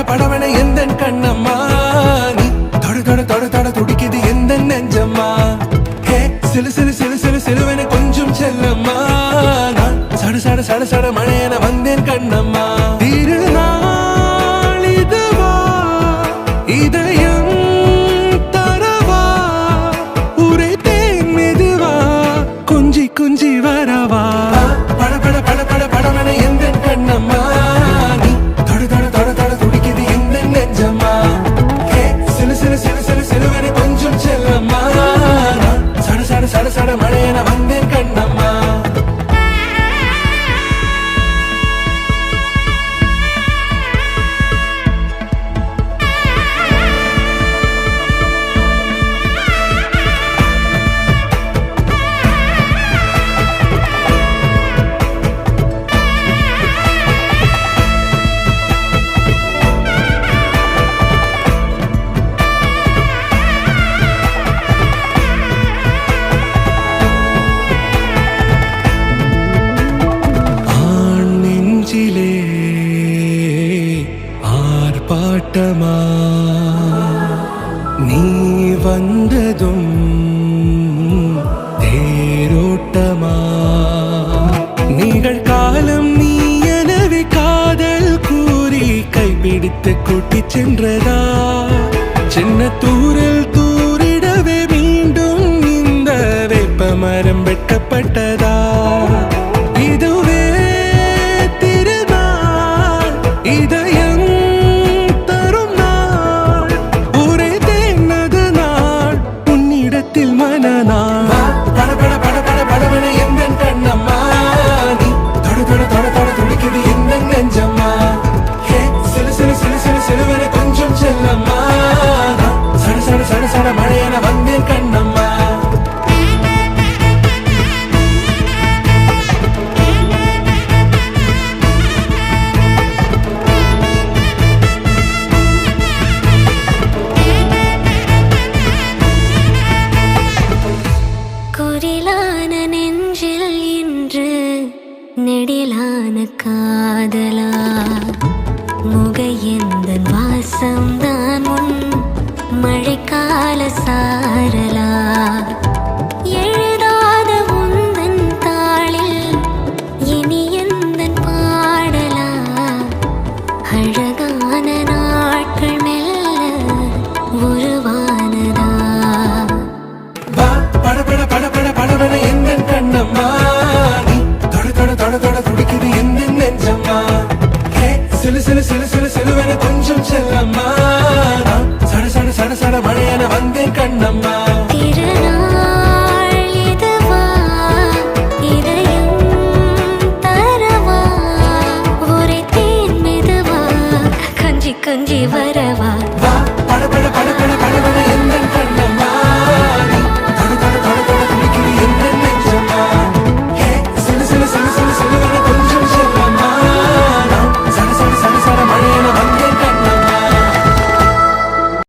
படவன எந்த கண்ணம்மா நீ தொட தொட தொட தொட துடிக்குது எந்த நெஞ்சம்மா ஹே சிலு சிலு சிலு சிலு சிலுவன கொஞ்சம் செல்லம்மா நான் சட சட சட சட மழையன வந்தேன் கண்ணம்மா திருநாள் இதுவா இதயம் தரவா உரைத்தேன் மெதுவா கொஞ்சி கொஞ்சி வரவா பட பட பட பட படவன எந்த கண்ணம்மா சட சட மழையன வந்தேன் கண்ணம்மா ஆர்ப்பாட்டமா நீ வந்ததும் தேரோட்டமா நிகழ்காலம் நீ எனவே காதல் கூறி கைப்பிடித்து கூட்டிச் சென்றதா சின்ன தூரல் தூரிடவே மீண்டும் இந்த வேப்ப மரம் வெட்டப்பட்டதா இதுவே திருநாள் இதயம் தரும் நாள் ஒரே தேனது நாள் உன்னிடத்தில் மனநாள் பட பட பட பட படவன எந்த கண்ணம்மா நீ தொட தொட தொட தொட துடிக்குது எந்த நெஞ்சம்மா ஹே சிலு சிலு சிலு சிலு சிலுவன கொஞ்சம் செல்லம்மா சட சட சட சட மழையன வந்தேன் கண்ணம்மா குரிலான நெஞ்சில் இன்று நெடிலான காதலா முகையெந்தன் வாசம்தான் உன் மழைக்கால சாரலா எழுதாத உந்தன் தாளில் இனி எந்தன் பாடலா அழகான நாட்கள் மெல்ல உருவானதா பட பட பட பட படவன எந்த கண்ணம்மா நீ தொட தொட தொட தொட துடிக்குது எந்த நெஞ்சம்மா ஹே சிலு சிலு சிலு சிலு சிலுவன கொஞ்சம் செல்லம்மா சட சட சட சட மழையன வந்தேன் கண்ணம்மா திருநாள் இதுவா இதயம் தரவா ஒரே தேன் மெதுவா கஞ்சி கஞ்சி வரவா பட பட பட பட படவன எந்த கண்ணம்மா